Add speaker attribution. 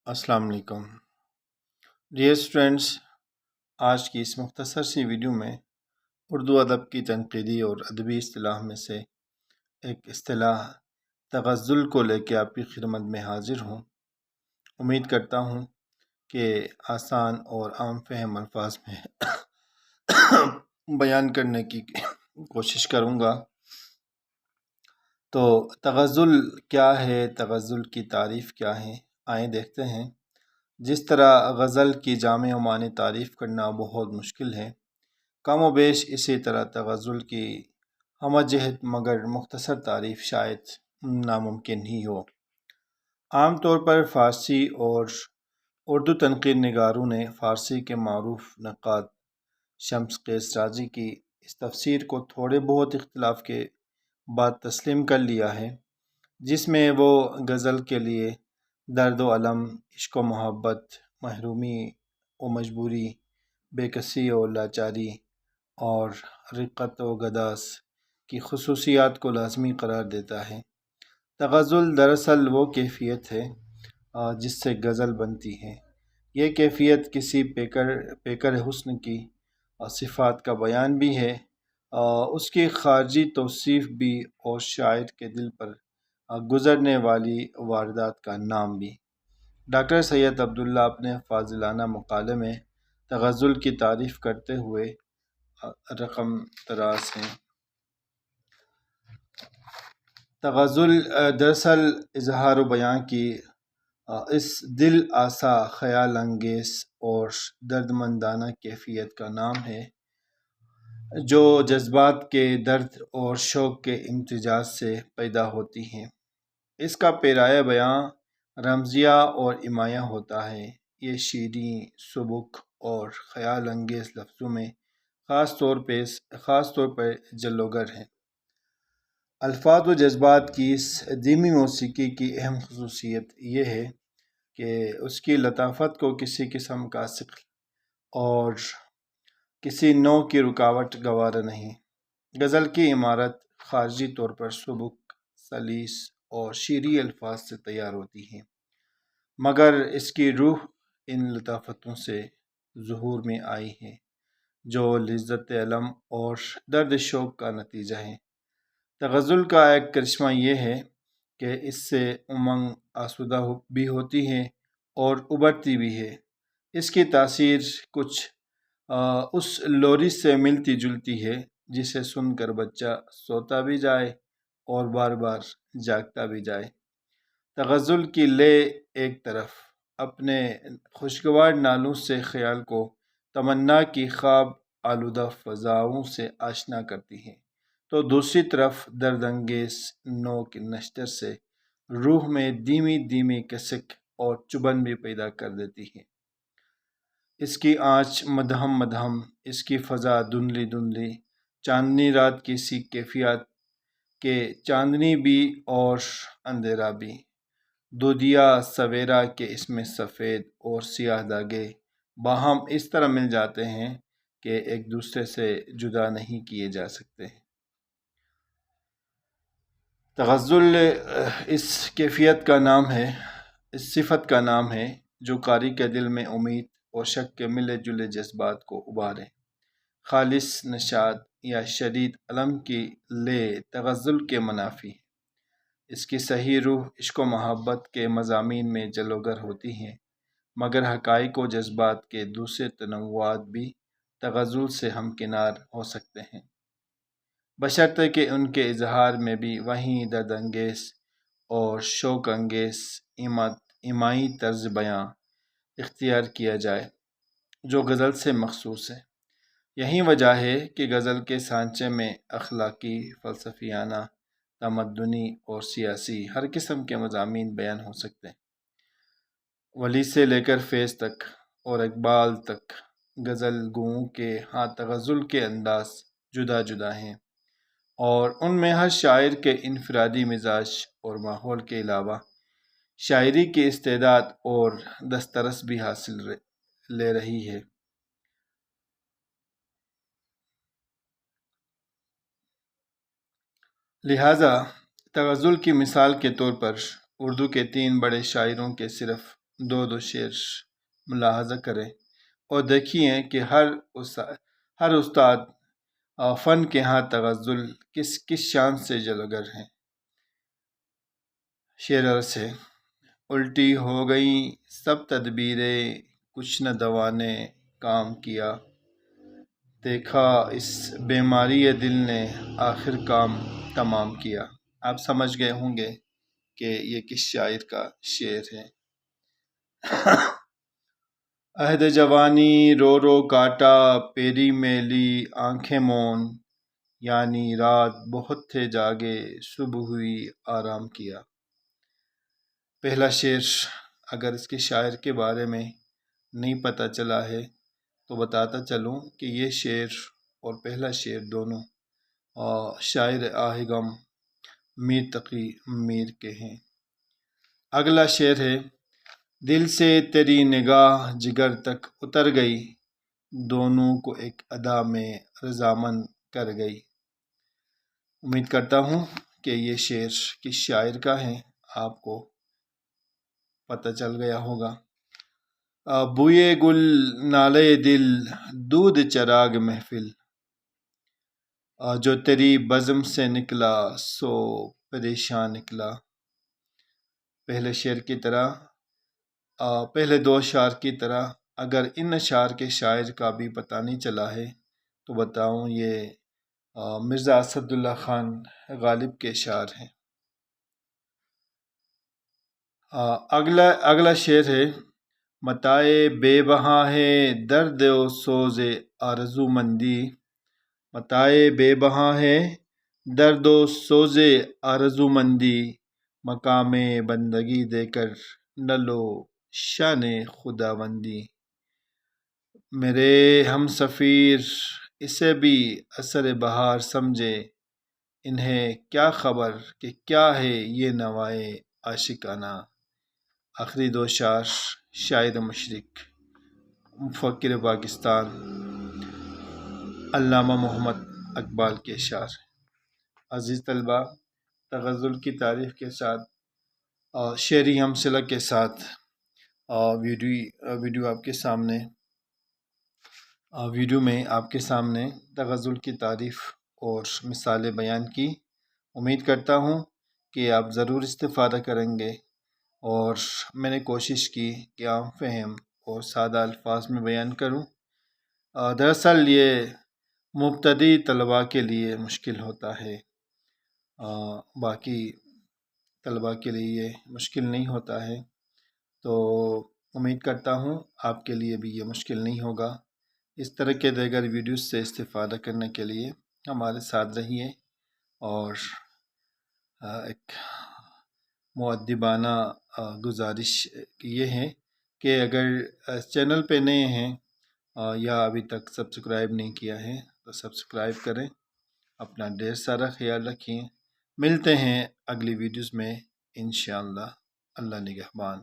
Speaker 1: السلام علیکم dear students, آج کی اس مختصر سی ویڈیو میں اردو ادب کی تنقیدی اور ادبی اصطلاح میں سے ایک اصطلاح تغزل کو لے کے آپ کی خدمت میں حاضر ہوں۔ امید کرتا ہوں کہ آسان اور عام فہم الفاظ میں بیان کرنے کی کوشش کروں گا۔ تو تغزل کیا ہے، تغزل کی تعریف کیا ہے، آئیں دیکھتے ہیں۔ جس طرح غزل کی جامع و معنی تعریف کرنا بہت مشکل ہے، کم و بیش اسی طرح تغزل کی ہمہ جہت مگر مختصر تعریف شاید ناممکن ہی ہو۔ عام طور پر فارسی اور اردو تنقید نگاروں نے فارسی کے معروف نقاد شمس قیس راضی کی اس تفسیر کو تھوڑے بہت اختلاف کے بعد تسلیم کر لیا ہے، جس میں وہ غزل کے لیے درد و الم، عشق و محبت، محرومی و مجبوری، بے کسی و لاچاری اور رقت و گداس کی خصوصیات کو لازمی قرار دیتا ہے۔ تغزل دراصل وہ کیفیت ہے جس سے غزل بنتی ہے۔ یہ کیفیت کسی پیکر حسن کی صفات کا بیان بھی ہے، اس کی خارجی توصیف بھی، اور شاعر کے دل پر گزرنے والی واردات کا نام بھی۔ ڈاکٹر سید عبداللہ اپنے فاضلانہ مقالے میں تغزل کی تعریف کرتے ہوئے رقم دراز ہیں۔ تغزل دراصل اظہار و بیان کی اس دل آسا، خیال انگیز اور دردمندانہ کیفیت کا نام ہے جو جذبات کے درد اور شوق کے امتزاج سے پیدا ہوتی ہیں۔ اس کا پیرایہ بیاں رمزیہ اور ایمایہ ہوتا ہے۔ یہ شیریں، سبک اور خیال انگیز لفظوں میں خاص طور پر جلوگر ہے۔ الفاظ و جذبات کی اس دھیمی موسیقی کی اہم خصوصیت یہ ہے کہ اس کی لطافت کو کسی قسم کا ثقل اور کسی نوع کی رکاوٹ گوارا نہیں۔ غزل کی عمارت خارجی طور پر سبک، سلیس اور شیریں الفاظ سے تیار ہوتی ہے، مگر اس کی روح ان لطافتوں سے ظہور میں آئی ہے جو لذت علم اور درد شوق کا نتیجہ ہے۔ تغزل کا ایک کرشمہ یہ ہے کہ اس سے امنگ آسودہ بھی ہوتی ہے اور ابھرتی بھی ہے۔ اس کی تاثیر کچھ اس لوری سے ملتی جلتی ہے جسے سن کر بچہ سوتا بھی جائے اور بار بار جاگتا بھی جائے۔ تغزل کی لے ایک طرف اپنے خوشگوار نالوں سے خیال کو تمنا کی خواب آلودہ فضاؤں سے آشنا کرتی ہے، تو دوسری طرف درد انگیز نوع کے نشتر سے روح میں دھیمی دھیمی کسک اور چبھن بھی پیدا کر دیتی ہے۔ اس کی آنچ مدھم مدھم، اس کی فضا دھندلی دھندلی، چاندنی رات کی سی کیفیت کہ چاندنی بھی اور اندھیرا بھی، دودیا سویرا کہ اس میں سفید اور سیاہ دھاگے باہم اس طرح مل جاتے ہیں کہ ایک دوسرے سے جدا نہیں کیے جا سکتے۔ تغزل اس کیفیت کا نام ہے، اس صفت کا نام ہے جو قاری کے دل میں امید اور شک کے ملے جلے جذبات کو ابھارے۔ خالص نشاط یا شدید الم کی لے تغزل کے منافی ہے۔ اس کی صحیح روح عشق و محبت کے مضامین میں جلوگر ہوتی ہے، مگر حقائق و جذبات کے دوسرے تنوعات بھی تغزل سے ہمکنار ہو سکتے ہیں، بشرطے کہ ان کے اظہار میں بھی وہیں درد انگیز اور شوق انگیز ایمائی طرز بیاں اختیار کیا جائے جو غزل سے مخصوص ہے۔ یہی وجہ ہے کہ غزل کے سانچے میں اخلاقی، فلسفیانہ، تمدنی اور سیاسی ہر قسم کے مضامین بیان ہو سکتے ہیں۔ ولی سے لے کر فیض تک اور اقبال تک غزل گوؤں کے ہاں تغزل کے انداز جدا جدا ہیں، اور ان میں ہر شاعر کے انفرادی مزاج اور ماحول کے علاوہ شاعری کی استعداد اور دسترس بھی حاصل لے رہی ہے۔ لہٰذا تغزل کی مثال کے طور پر اردو کے 3 بڑے شاعروں کے صرف دو شعر ملاحظہ کریں اور دیکھیے کہ ہر استاد فن کے ہاں تغزل کس شان سے جلوگر ہیں۔ شعر عرض ہے: الٹی ہو گئیں سب تدبیریں، کچھ نہ دوا نے کام کیا، دیکھا اس بیماری دل نے آخر کام تمام کیا۔ آپ سمجھ گئے ہوں گے کہ یہ کس شاعر کا شعر ہے۔ عہد جوانی رو رو کاٹا، پیری میلی آنکھیں مون، یعنی رات بہت تھے جاگے صبح ہوئی آرام کیا۔ پہلا شعر اگر اس کے شاعر کے بارے میں نہیں پتہ چلا ہے تو بتاتا چلوں کہ یہ شعر اور پہلا شعر دونوں شاعر آہ غم میر تقی میر کے ہیں۔ اگلا شعر ہے: دل سے تیری نگاہ جگر تک اتر گئی، دونوں کو ایک ادا میں رضامند کر گئی۔ امید کرتا ہوں کہ یہ شعر کس شاعر کا ہے آپ کو پتہ چل گیا ہوگا۔ بوئے گل نالے دل دودھ چراغ محفل، جو تیری بزم سے نکلا سو پریشان نکلا۔ پہلے شعر کی طرح پہلے دو اشعار کی طرح اگر ان اشعار کے شاعر کا بھی پتہ نہیں چلا ہے تو بتاؤں یہ مرزا اسد اللہ خان غالب کے اشعار ہیں۔ اگلا شعر ہے: متاع بے بہا ہے درد و سوز آرزو مندی، متاع بے بہا ہے درد و سوز آرزو مندی، مقام بندگی دے کر نہ لو شان خداوندی۔ میرے ہم سفیر اسے بھی عصر بہار سمجھے، انہیں کیا خبر کہ کیا ہے یہ نوائے عاشقانہ۔ آخری دو اشعار شاعر مشرق مفکر پاکستان علامہ محمد اقبال کے اشعار۔ عزیز طلبہ، تغزل کی تعریف کے ساتھ شعری ہمسلہ کے ساتھ ویڈیو میں آپ کے سامنے تغزل کی تعریف اور مثالیں بیان کی۔ امید کرتا ہوں کہ آپ ضرور استفادہ کریں گے، اور میں نے کوشش کی کہ عام فہم اور سادہ الفاظ میں بیان کروں۔ دراصل یہ مبتدی طلباء کے لیے مشکل ہوتا ہے، باقی طلباء کے لیے یہ مشکل نہیں ہوتا ہے، تو امید کرتا ہوں آپ کے لیے بھی یہ مشکل نہیں ہوگا۔ اس طرح کے دیگر ویڈیوز سے استفادہ کرنے کے لیے ہمارے ساتھ رہیے، اور ایک مؤدبانہ گزارش یہ ہے کہ اگر چینل پہ نئے ہیں یا ابھی تک سبسکرائب نہیں کیا ہے تو سبسکرائب کریں۔ اپنا ڈھیر سارا خیال رکھیں۔ ملتے ہیں اگلی ویڈیوز میں انشاءاللہ۔ اللہ نگہبان۔